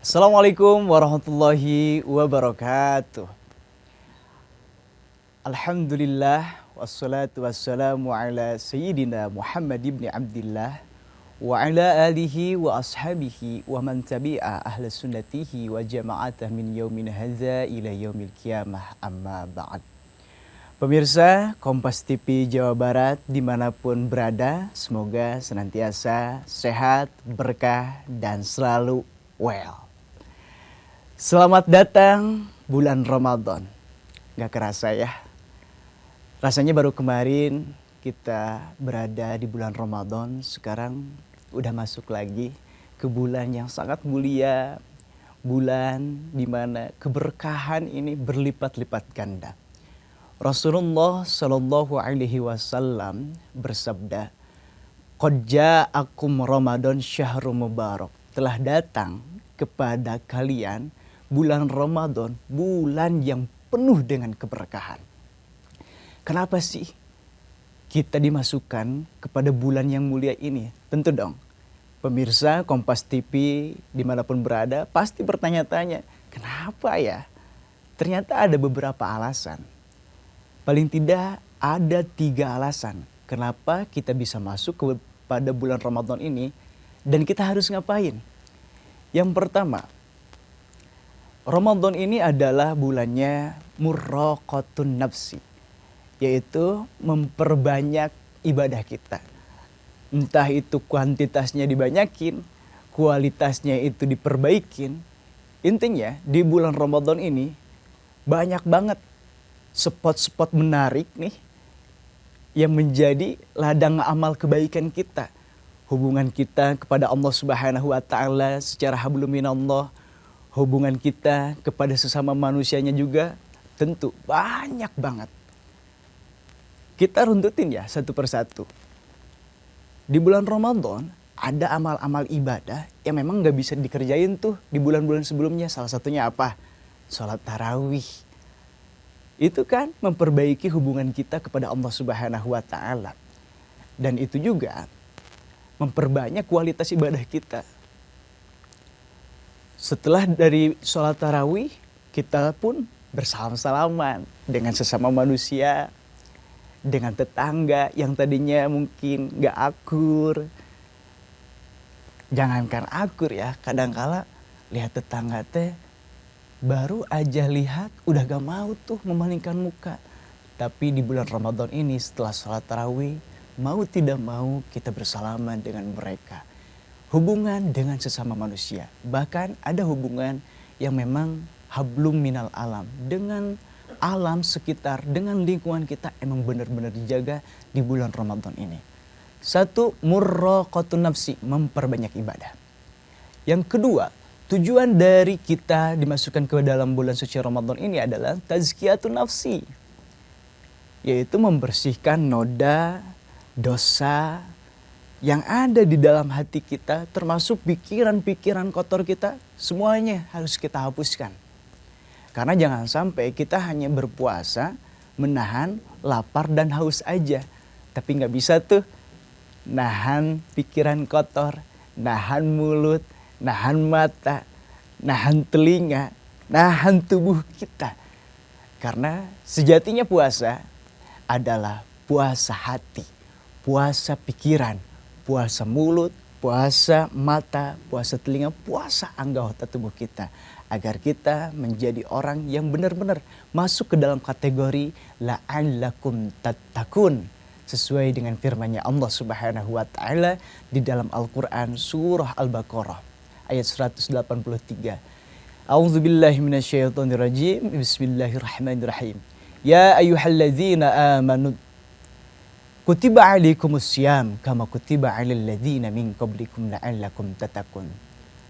Assalamualaikum warahmatullahi wabarakatuh. Alhamdulillah wassalatu wassalamu ala sayyidina Muhammad ibn Abdillah wa ala alihi wa ashabihi wa man tabi'a ahla sunnatihi wa jama'atah min yaumin hadza ila yaumil qiyamah amma ba'd. Pemirsa Kompas TV Jawa Barat dimanapun berada, semoga senantiasa sehat, berkah, dan selalu well. Selamat datang bulan Ramadan. Gak kerasa ya. Rasanya baru kemarin kita berada di bulan Ramadan. Sekarang udah masuk lagi ke bulan yang sangat mulia. Bulan dimana keberkahan ini berlipat-lipat ganda. Rasulullah Shallallahu Alaihi Wasallam bersabda, "Qad ja'akum Ramadan syahrul mubarak." Telah datang kepada kalian bulan Ramadan, bulan yang penuh dengan keberkahan. Kenapa sih kita dimasukkan kepada bulan yang mulia ini? Tentu dong, pemirsa Kompas TV dimanapun berada pasti bertanya-tanya, kenapa ya? Ternyata ada beberapa alasan. Paling tidak ada 3 alasan kenapa kita bisa masuk kepada bulan Ramadan ini dan kita harus ngapain. Yang pertama, Ramadan ini adalah bulannya murraqatun nafsi, yaitu memperbanyak ibadah kita. Entah itu kuantitasnya dibanyakin, kualitasnya itu diperbaikin. Intinya di bulan Ramadan ini banyak banget spot-spot menarik nih yang menjadi ladang amal kebaikan kita. Hubungan kita kepada Allah Subhanahu wa taala secara hablum minallah, hubungan kita kepada sesama manusianya juga tentu banyak banget. Kita runtutin ya satu persatu. Di bulan Ramadan ada amal-amal ibadah yang memang gak bisa dikerjain tuh di bulan-bulan sebelumnya. Salah satunya apa? Sholat tarawih. Itu kan memperbaiki hubungan kita kepada Allah Subhanahu wa taala. Dan itu juga memperbanyak kualitas ibadah kita. Setelah dari sholat tarawih, kita pun bersalam-salaman dengan sesama manusia, dengan tetangga yang tadinya mungkin gak akur. Jangankan akur ya, kadangkala lihat tetangga teh baru aja lihat udah gak mau tuh memalingkan muka. Tapi di bulan Ramadan ini setelah sholat tarawih, mau tidak mau kita bersalaman dengan mereka. Hubungan dengan sesama manusia. Bahkan ada hubungan yang memang hablum minal alam. Dengan alam sekitar, dengan lingkungan kita emang benar-benar dijaga di bulan Ramadan ini. 1, murraqatun nafsi, memperbanyak ibadah. Yang kedua, tujuan dari kita dimasukkan ke dalam bulan suci Ramadan ini adalah tazkiyatun nafsi. Yaitu membersihkan noda, dosa yang ada di dalam hati kita, termasuk pikiran-pikiran kotor kita, semuanya harus kita hapuskan. Karena jangan sampai kita hanya berpuasa, menahan lapar dan haus aja. Tapi gak bisa tuh nahan pikiran kotor, nahan mulut, nahan mata, nahan telinga, nahan tubuh kita. Karena sejatinya puasa adalah puasa hati, puasa pikiran, puasa mulut, puasa mata, puasa telinga, puasa anggota tubuh kita. Agar kita menjadi orang yang benar-benar masuk ke dalam kategori la'allakum tattaqun. Sesuai dengan firman-Nya Allah Subhanahu wa taala di dalam Al-Qur'an surah Al-Baqarah ayat 183. A'udzubillahi minasyaitonirrajim. Bismillahirrahmanirrahim. Ya ayyuhalladzina amanu kutiba alaikumussyam kama kutiba alal ladzina min qablikum la'allakum tattaqun.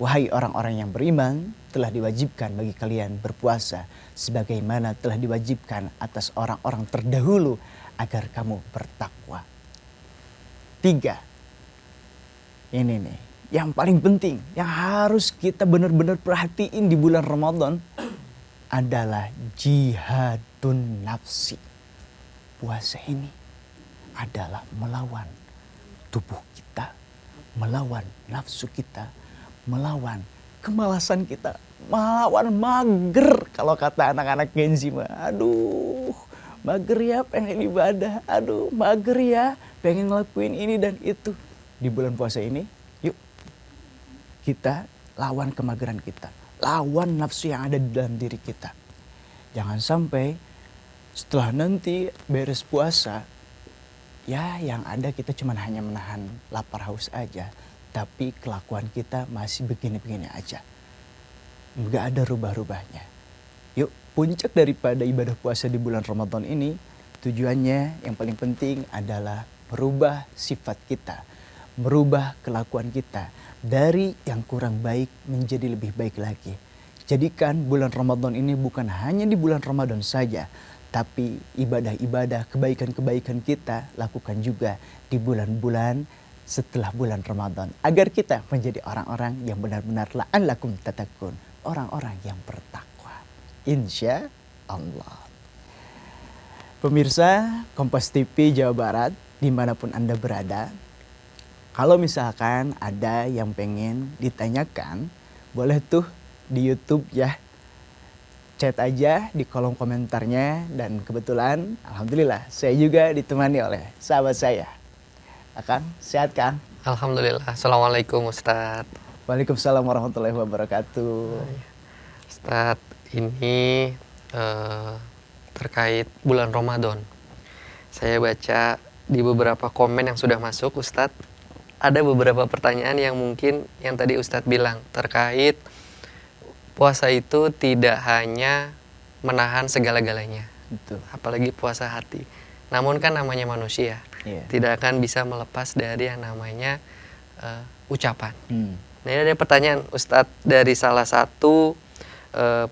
Wahai orang-orang yang beriman, telah diwajibkan bagi kalian berpuasa sebagaimana telah diwajibkan atas orang-orang terdahulu agar kamu bertakwa. 3. Ini nih, yang paling penting, yang harus kita benar-benar perhatiin di bulan Ramadan adalah jihadun nafsi. Puasa ini adalah melawan tubuh kita, melawan nafsu kita, melawan kemalasan kita, melawan mager kalau kata anak-anak Gen Z mah. Aduh, mager ya pengen ibadah, aduh mager ya pengen ngelakuin ini dan itu. Di bulan puasa ini, yuk kita lawan kemageran kita, lawan nafsu yang ada di dalam diri kita. Jangan sampai setelah nanti beres puasa, ya yang ada kita cuma hanya menahan lapar haus aja. Tapi kelakuan kita masih begini-begini aja. Nggak ada rubah-rubahnya. Yuk, puncak daripada ibadah puasa di bulan Ramadan ini, tujuannya yang paling penting adalah merubah sifat kita. Merubah kelakuan kita. Dari yang kurang baik menjadi lebih baik lagi. Jadikan bulan Ramadan ini bukan hanya di bulan Ramadan saja. Tapi ibadah-ibadah, kebaikan-kebaikan kita lakukan juga di bulan-bulan setelah bulan Ramadan, agar kita menjadi orang-orang yang benar-benar la'allakum tattaqun, orang-orang yang bertakwa, insya Allah. Pemirsa Kompas TV Jawa Barat, dimanapun Anda berada, kalau misalkan ada yang pengen ditanyakan, boleh tuh di YouTube ya, chat aja di kolom komentarnya. Dan kebetulan alhamdulillah saya juga ditemani oleh sahabat saya. Akang, sehat Kang? Alhamdulillah. Assalamualaikum Ustadz. Waalaikumsalam warahmatullahi wabarakatuh. Ustadz, ini terkait bulan Ramadan. Saya baca di beberapa komen yang sudah masuk, Ustadz, ada beberapa pertanyaan yang mungkin yang tadi Ustadz bilang terkait puasa itu tidak hanya menahan segala-galanya. Betul. Apalagi puasa hati. Namun kan namanya manusia, tidak akan bisa melepas dari yang namanya ucapan. Nah, ini ada pertanyaan Ustadz dari salah satu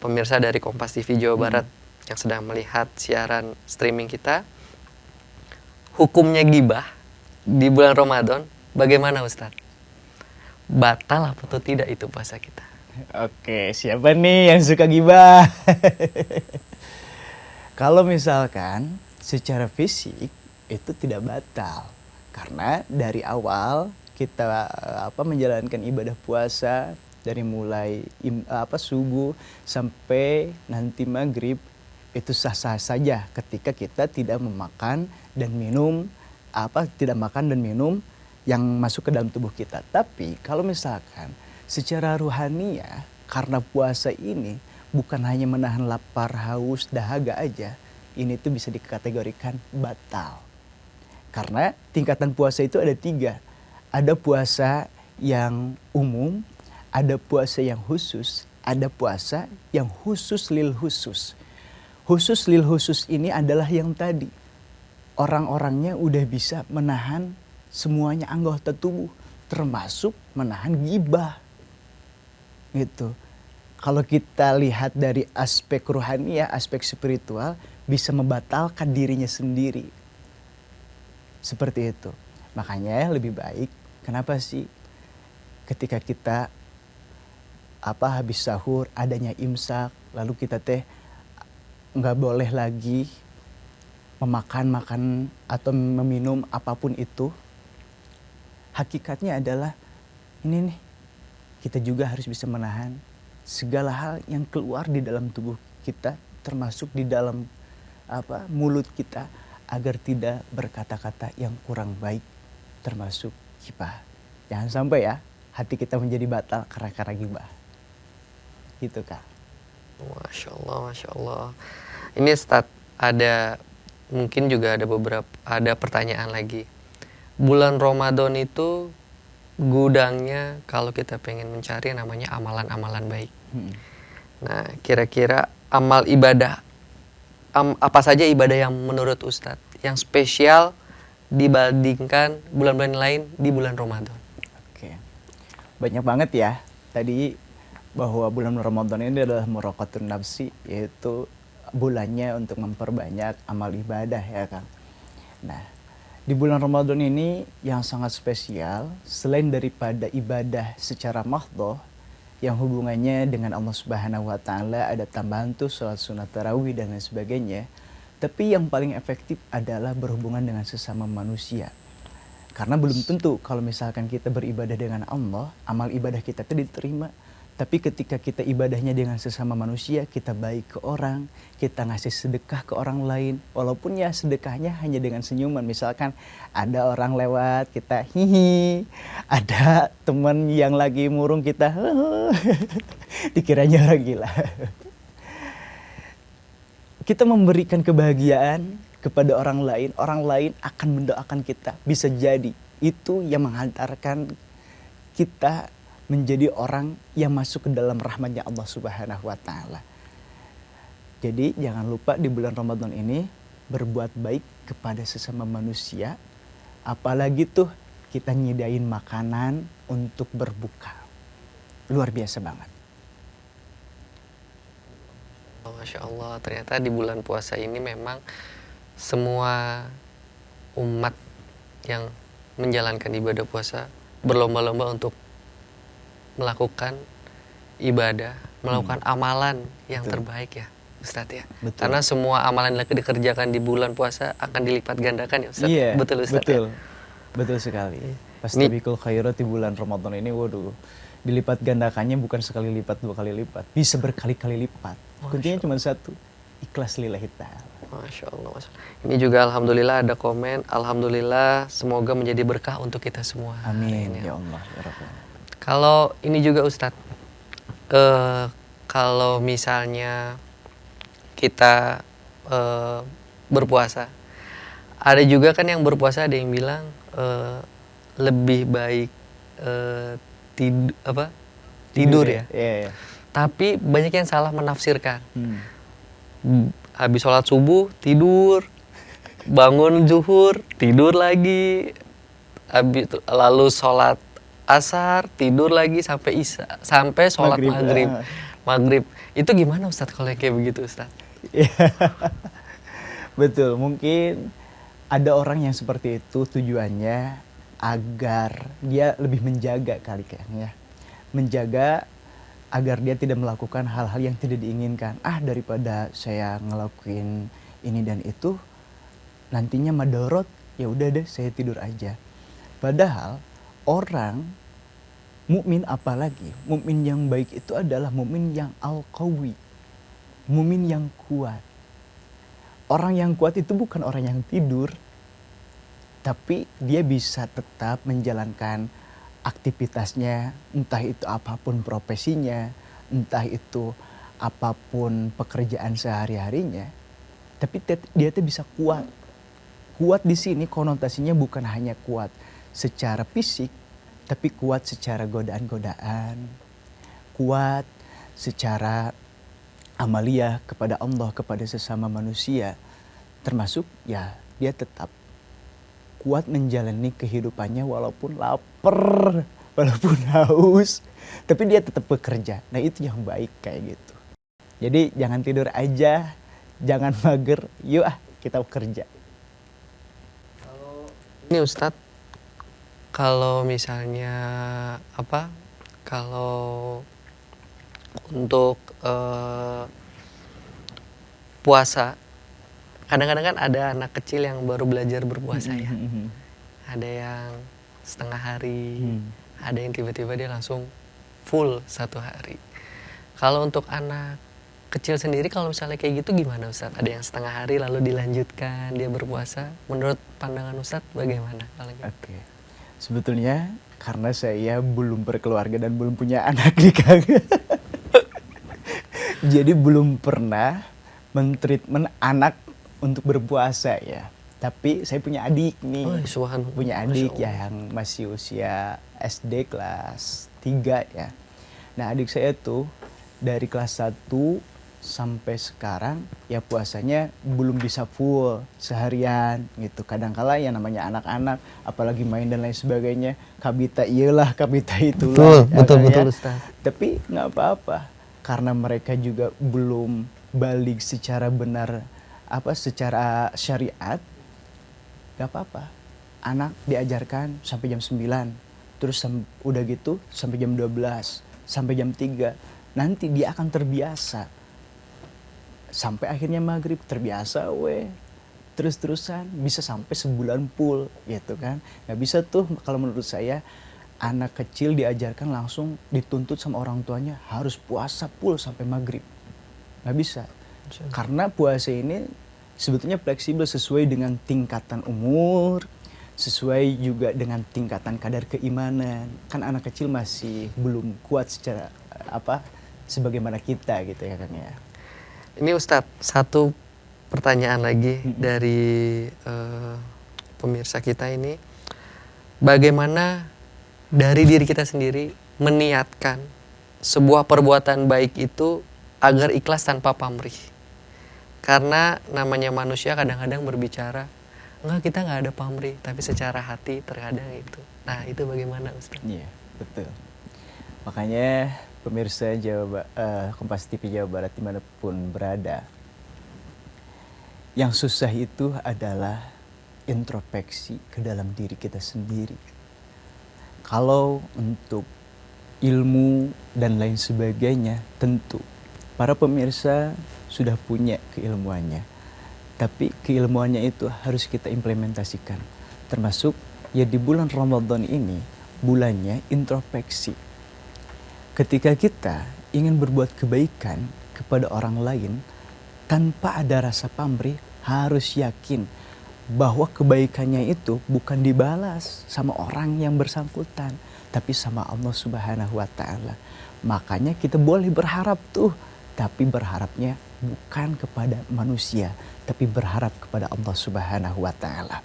pemirsa dari Kompas TV Jawa Barat yang sedang melihat siaran streaming kita. Hukumnya gibah di bulan Ramadan bagaimana Ustadz? Batal atau tidak itu puasa kita? Oke, siapa nih yang suka gibah? Kalau misalkan secara fisik itu tidak batal, karena dari awal kita menjalankan ibadah puasa dari mulai subuh sampai nanti maghrib itu sah-sah saja ketika kita tidak memakan dan minum yang masuk ke dalam tubuh kita. Tapi kalau misalkan secara ruhania, karena puasa ini bukan hanya menahan lapar, haus, dahaga aja, ini tuh bisa dikategorikan batal. Karena tingkatan puasa itu ada 3. Ada puasa yang umum, ada puasa yang khusus, ada puasa yang khusus lil khusus. Khusus lil khusus ini adalah yang tadi. Orang-orangnya udah bisa menahan semuanya anggota tubuh, termasuk menahan gibah. Gitu. Kalau kita lihat dari aspek ruhaniah, aspek spiritual, bisa membatalkan dirinya sendiri. Seperti itu. Makanya lebih baik, kenapa sih ketika kita habis sahur adanya imsak, lalu kita nggak boleh lagi makan atau meminum apapun itu. Hakikatnya adalah ini nih, kita juga harus bisa menahan segala hal yang keluar di dalam tubuh kita, termasuk di dalam mulut kita, agar tidak berkata-kata yang kurang baik, termasuk gibah. Jangan sampai ya hati kita menjadi batal karena gibah. Gitu Kak. Masya Allah, Masya Allah. Ini Ustadz, mungkin juga ada pertanyaan lagi. Bulan Ramadan itu gudangnya kalau kita pengen mencari namanya amalan-amalan baik. Nah, kira-kira amal ibadah, apa saja ibadah yang menurut Ustadz yang spesial dibandingkan bulan-bulan lain di bulan Ramadan? Oke, banyak banget ya. Tadi bahwa bulan Ramadan ini adalah muraqatun nafsi, yaitu bulannya untuk memperbanyak amal ibadah ya Kang. Nah, di bulan Ramadan ini yang sangat spesial, selain daripada ibadah secara mahdhah yang hubungannya dengan Allah Subhanahu wa taala, ada tambahan tuh salat sunat tarawih dan lain sebagainya, tapi yang paling efektif adalah berhubungan dengan sesama manusia. Karena belum tentu kalau misalkan kita beribadah dengan Allah, amal ibadah kita itu diterima, Tapi ketika kita ibadahnya dengan sesama manusia, kita baik ke orang, kita ngasih sedekah ke orang lain, walaupun ya sedekahnya hanya dengan senyuman. Misalkan ada orang lewat, kita hihi, ada teman yang lagi murung kita, dikiranya orang gila. Kita memberikan kebahagiaan kepada orang lain akan mendoakan kita. Bisa jadi itu yang menghantarkan kita menjadi orang yang masuk ke dalam rahmatnya Allah Subhanahu wa Ta'ala. Jadi jangan lupa di bulan Ramadan ini berbuat baik kepada sesama manusia. Apalagi tuh kita nyediain makanan untuk berbuka. Luar biasa banget. Masya Allah, ternyata di bulan puasa ini memang semua umat yang menjalankan ibadah puasa berlomba-lomba untuk melakukan ibadah, melakukan amalan yang Betul. terbaik ya Ustadz ya. Betul. Karena semua amalan yang dikerjakan di bulan puasa akan dilipat gandakan ya Ustadz. Iya, betul Ustadz betul. ya. Betul sekali. Pas Ini- tabikul khairat di bulan Ramadan ini, waduh, dilipat gandakannya bukan sekali lipat, 2 kali lipat, bisa berkali-kali lipat. Kuncinya cuma satu, ikhlas lillahi ta'ala. Masya Allah, Masya Allah. Ini juga alhamdulillah ada komen, alhamdulillah semoga menjadi berkah untuk kita semua. Amin Ini. ya Allah ya Rabbal. Kalau ini juga Ustadz, kalau misalnya kita berpuasa, ada juga kan yang berpuasa ada yang bilang lebih baik tidur ya. Iya, iya. Tapi banyak yang salah menafsirkan. Habis sholat subuh tidur, bangun zuhur tidur lagi, lalu sholat asar tidur lagi sampai isya, sampai sholat maghrib. Itu gimana Ustadz kalau yang kayak begitu Ustadz? Betul, mungkin ada orang yang seperti itu tujuannya agar dia lebih menjaga kali kayaknya, menjaga agar dia tidak melakukan hal-hal yang tidak diinginkan. Daripada saya ngelakuin ini dan itu, nantinya madorot, ya udah deh saya tidur aja. Padahal orang mukmin, apalagi mukmin yang baik itu adalah mukmin yang al-qawi, mukmin yang kuat. Orang yang kuat itu bukan orang yang tidur, tapi dia bisa tetap menjalankan aktivitasnya, entah itu apapun profesinya, entah itu apapun pekerjaan sehari-harinya, tapi dia tuh bisa kuat. Kuat di sini konotasinya bukan hanya kuat secara fisik, tapi kuat secara godaan-godaan, kuat secara amaliyah kepada Allah, kepada sesama manusia, termasuk ya dia tetap kuat menjalani kehidupannya walaupun lapar, walaupun haus, tapi dia tetap bekerja. Nah itu yang baik kayak gitu. Jadi jangan tidur aja, jangan mager, yuk kita bekerja. Ini Ustadz, kalau misalnya kalau untuk puasa, kadang-kadang kan ada anak kecil yang baru belajar berpuasa ya. Ada yang setengah hari, ada yang tiba-tiba dia langsung full 1 hari. Kalau untuk anak kecil sendiri, kalau misalnya kayak gitu gimana Ustadz? Ada yang setengah hari lalu dilanjutkan dia berpuasa. Menurut pandangan Ustadz bagaimana? Oke. Sebetulnya karena saya belum berkeluarga dan belum punya anak nih Kang. Jadi belum pernah mentreatment anak untuk berpuasa ya. Tapi saya punya adik nih. Punya adik ya yang masih usia SD kelas 3 ya. Nah adik saya tuh dari kelas 1 sampai sekarang ya puasanya belum bisa full seharian gitu. Kadangkala yang namanya anak-anak apalagi main dan lain sebagainya, kabita iyalah kabita itulah. Betul Ustaz. Tapi nggak apa-apa karena mereka juga belum balik secara benar secara syariat, gak apa-apa. Anak diajarkan sampai jam 9, terus udah gitu sampai jam 12, sampai jam 3. Nanti dia akan terbiasa. Sampai akhirnya maghrib terbiasa terus-terusan bisa sampai sebulan full gitu kan. Gak bisa tuh kalau menurut saya anak kecil diajarkan langsung dituntut sama orang tuanya harus puasa full sampai maghrib. Nggak bisa. Karena puasa ini sebetulnya fleksibel sesuai dengan tingkatan umur, sesuai juga dengan tingkatan kadar keimanan. Kan anak kecil masih belum kuat secara sebagaimana kita gitu ya kan ya. Ini Ustadz, satu pertanyaan lagi dari pemirsa kita ini. Bagaimana dari diri kita sendiri meniatkan sebuah perbuatan baik itu agar ikhlas tanpa pamrih? Karena namanya manusia kadang-kadang berbicara, enggak, kita nggak ada pamrih, tapi secara hati terkadang itu. Nah, itu bagaimana Ustaz? Iya, betul. Makanya pemirsa Kompas TV Jawa Barat dimanapun berada, yang susah itu adalah introspeksi ke dalam diri kita sendiri. Kalau untuk ilmu dan lain sebagainya, tentu para pemirsa sudah punya keilmuannya. Tapi keilmuannya itu harus kita implementasikan. Termasuk ya di bulan Ramadan ini, bulannya introspeksi. Ketika kita ingin berbuat kebaikan kepada orang lain, tanpa ada rasa pamrih, harus yakin bahwa kebaikannya itu bukan dibalas sama orang yang bersangkutan, tapi sama Allah Subhanahu wa Ta'ala. Makanya kita boleh berharap tuh, tapi berharapnya bukan kepada manusia, tapi berharap kepada Allah Subhanahu wa Ta'ala.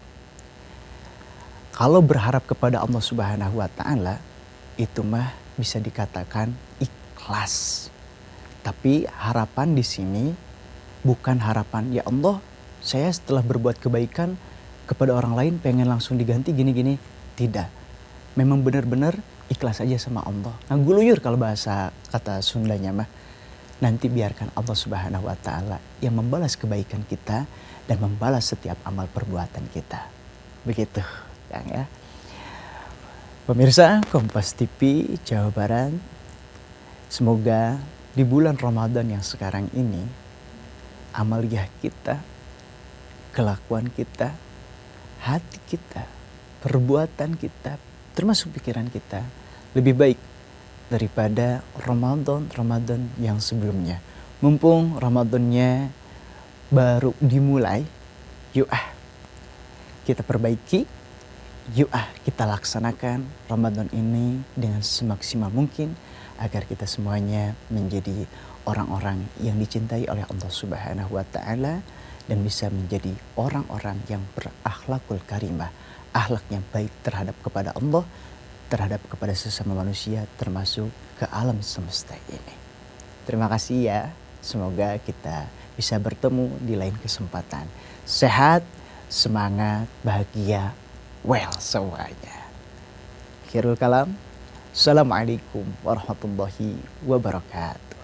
Kalau berharap kepada Allah Subhanahu wa Ta'ala, itu mah bisa dikatakan ikhlas. Tapi harapan di sini bukan harapan, ya Allah, saya setelah berbuat kebaikan kepada orang lain pengen langsung diganti gini-gini. Tidak. Memang benar-benar ikhlas aja sama Allah. Nah, guluyur kalau bahasa kata Sundanya mah. Nanti biarkan Allah Subhanahu wa Ta'ala yang membalas kebaikan kita dan membalas setiap amal perbuatan kita. Begitu, Kang ya. Pemirsa Kompas TV Jawa Barat, semoga di bulan Ramadan yang sekarang ini, amaliyah kita, kelakuan kita, hati kita, perbuatan kita, termasuk pikiran kita, lebih baik daripada Ramadan yang sebelumnya. Mumpung Ramadannya baru dimulai, yuk kita perbaiki, yuk kita laksanakan Ramadan ini dengan semaksimal mungkin agar kita semuanya menjadi orang-orang yang dicintai oleh Allah Subhanahu wa Ta'ala dan bisa menjadi orang-orang yang berakhlakul karimah, akhlak yang baik terhadap kepada Allah, terhadap kepada sesama manusia, termasuk ke alam semesta ini. Terima kasih ya, semoga kita bisa bertemu di lain kesempatan. Sehat, semangat, bahagia, well semuanya. Akhirul kalam, Assalamualaikum warahmatullahi wabarakatuh.